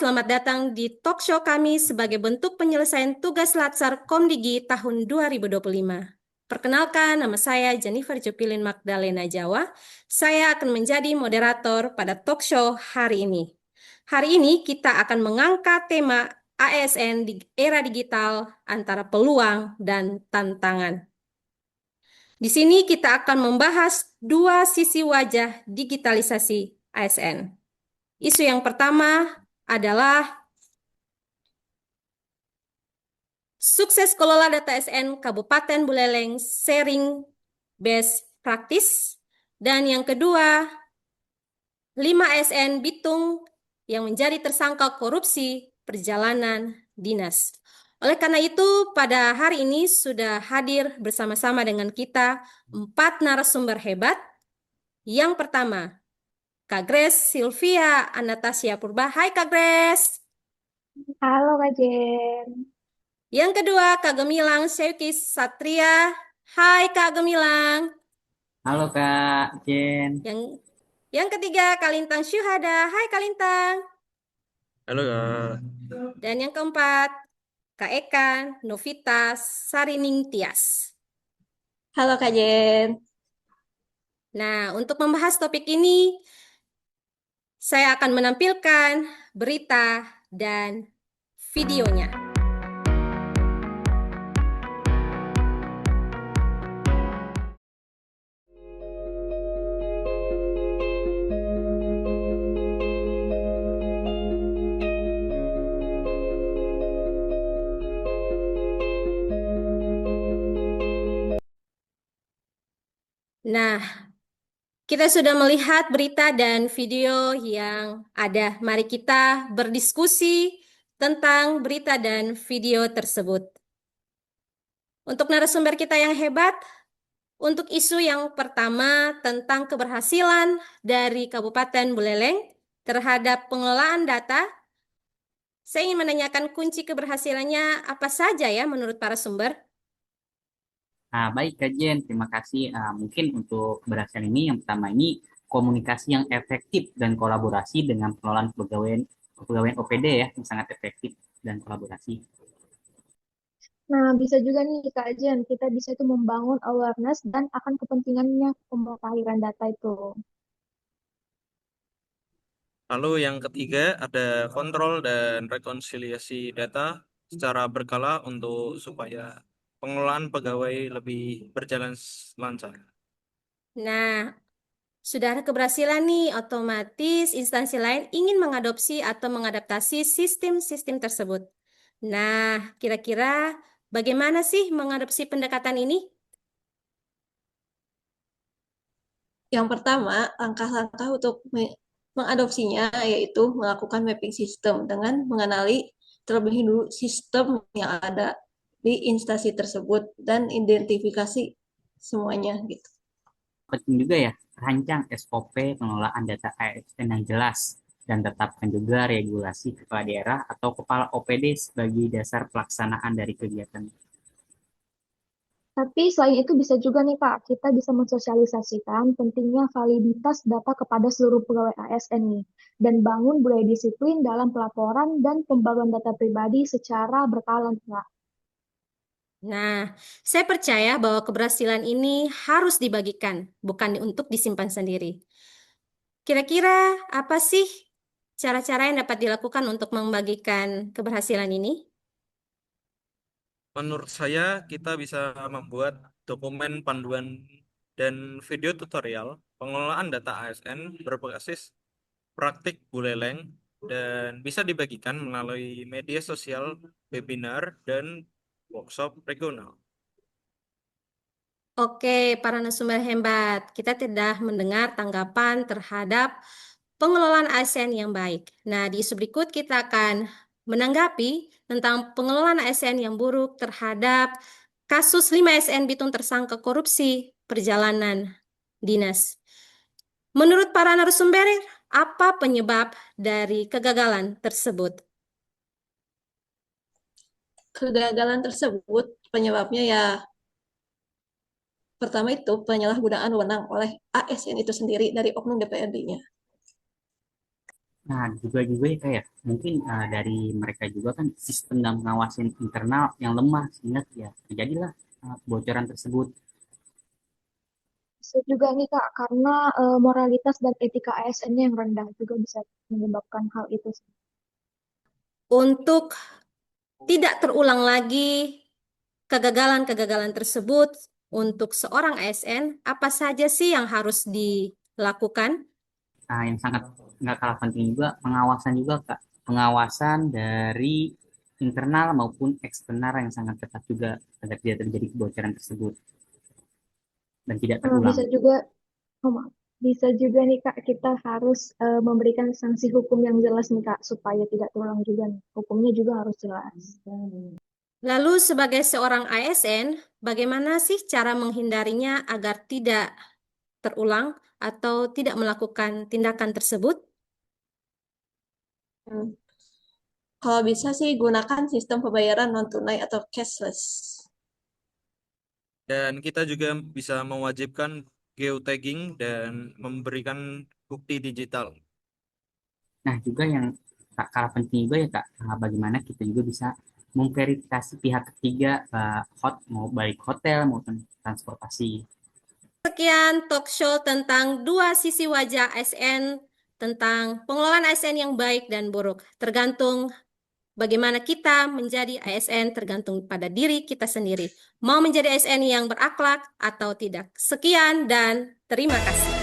selamat datang di talk show kami sebagai bentuk penyelesaian tugas Latsar Komdigi tahun 2025. Perkenalkan, nama saya Jennifer Jupilin Magdalena Jawa. Saya akan menjadi moderator pada talk show hari ini. Hari ini kita akan mengangkat tema ASN di era digital antara peluang dan tantangan. Di sini kita akan membahas dua sisi wajah digitalisasi ASN. Isu yang pertama adalah sukses kelola data ASN Kabupaten Buleleng sharing best practice. Dan yang kedua, 5 ASN Bitung yang menjadi tersangka korupsi perjalanan dinas. Oleh karena itu, pada hari ini sudah hadir bersama-sama dengan kita 4 narasumber hebat. Yang pertama, Kak Grace Sylvia Anastasia Purba. Hai Kak Grace. Halo Kak Jen. Yang kedua, Kak Gemilang Syuki Satria. Hai Kak Gemilang. Halo Kak Jen. Yang yang ketiga, Kak Lintang Syuhada. Hai Kak Lintang. Halo Kak. Dan yang keempat, Kak Eka Novita Sarining Tias. Halo Kak Jen. Nah, untuk membahas topik ini, saya akan menampilkan berita dan videonya. Nah, kita sudah melihat berita dan video yang ada. Mari kita berdiskusi tentang berita dan video tersebut. Untuk narasumber kita yang hebat, untuk isu yang pertama tentang keberhasilan dari Kabupaten Buleleng terhadap pengelolaan data, saya ingin menanyakan kunci keberhasilannya apa saja ya menurut para sumber? Baik Kak Jen, terima kasih. Mungkin untuk keberhasilan ini yang pertama ini komunikasi yang efektif dan kolaborasi dengan pengelolaan kepegawaian OPD ya yang sangat efektif dan kolaborasi. Nah, bisa juga nih Kak Jen, kita bisa itu membangun awareness dan akan kepentingannya pemutahiran data itu. Lalu yang ketiga ada kontrol dan rekonsiliasi data secara berkala untuk supaya pengelolaan pegawai lebih berjalan lancar. Nah, sudah ada keberhasilan nih, otomatis instansi lain ingin mengadopsi atau mengadaptasi sistem-sistem tersebut. Nah, kira-kira bagaimana sih mengadopsi pendekatan ini? Yang pertama, langkah-langkah untuk mengadopsinya yaitu melakukan mapping sistem dengan mengenali terlebih dulu sistem yang ada di instansi tersebut dan identifikasi semuanya gitu. Penting juga ya, rancang SOP pengelolaan data ASN yang jelas dan tetapkan juga regulasi kepala daerah atau kepala OPD sebagai dasar pelaksanaan dari kegiatan. Tapi selain itu bisa juga nih Pak, kita bisa mensosialisasikan pentingnya validitas data kepada seluruh pegawai ASN nih, dan bangun budaya disiplin dalam pelaporan dan pembaruan data pribadi secara berkala, Pak. Nah, saya percaya bahwa keberhasilan ini harus dibagikan, bukan untuk disimpan sendiri. Kira-kira apa sih cara-cara yang dapat dilakukan untuk membagikan keberhasilan ini? Menurut saya kita bisa membuat dokumen panduan dan video tutorial pengelolaan data ASN berbasis praktik Buleleng dan bisa dibagikan melalui media sosial, webinar, dan workshop regional. Oke, para narasumber hebat, kita tidak mendengar tanggapan terhadap pengelolaan ASN yang baik. Nah, di isu berikut kita akan menanggapi tentang pengelolaan ASN yang buruk terhadap kasus 5 ASN Bitung tersangka korupsi perjalanan dinas. Menurut para narasumber, apa penyebab dari kegagalan tersebut? Kegagalan tersebut penyebabnya ya pertama itu penyalahgunaan wewenang oleh ASN itu sendiri dari oknum DPRD-nya. Nah, juga ya kayak mungkin dari mereka juga kan sistem dan pengawasan internal yang lemah sehingga ya terjadilah kebocoran tersebut. Bisa juga nih Kak, karena moralitas dan etika ASN-nya yang rendah juga bisa menyebabkan hal itu. Untuk tidak terulang lagi kegagalan-kegagalan tersebut untuk seorang ASN, apa saja sih yang harus dilakukan? Nah, yang sangat nggak kalah penting juga pengawasan juga Kak. Pengawasan dari internal maupun eksternal yang sangat ketat juga agar tidak terjadi kebocoran tersebut dan tidak terulang. Bisa juga, oh, maaf. Bisa juga nih Kak, kita harus memberikan sanksi hukum yang jelas nih Kak, supaya tidak terulang juga nih. Hukumnya juga harus jelas. Lalu sebagai seorang ASN, bagaimana sih cara menghindarinya agar tidak terulang atau tidak melakukan tindakan tersebut? Hmm. Kalau bisa sih gunakan sistem pembayaran non tunai atau cashless. Dan kita juga bisa mewajibkan geotagging dan memberikan bukti digital. Nah, juga yang tak kalah penting juga ya Kak, bagaimana kita juga bisa memverifikasi pihak ketiga mau baik hotel maupun transportasi. Sekian talk show tentang dua sisi wajah ASN, tentang pengelolaan ASN yang baik dan buruk. Tergantung bagaimana kita menjadi ASN, tergantung pada diri kita sendiri. Mau menjadi ASN yang berakhlak atau tidak. Sekian dan terima kasih.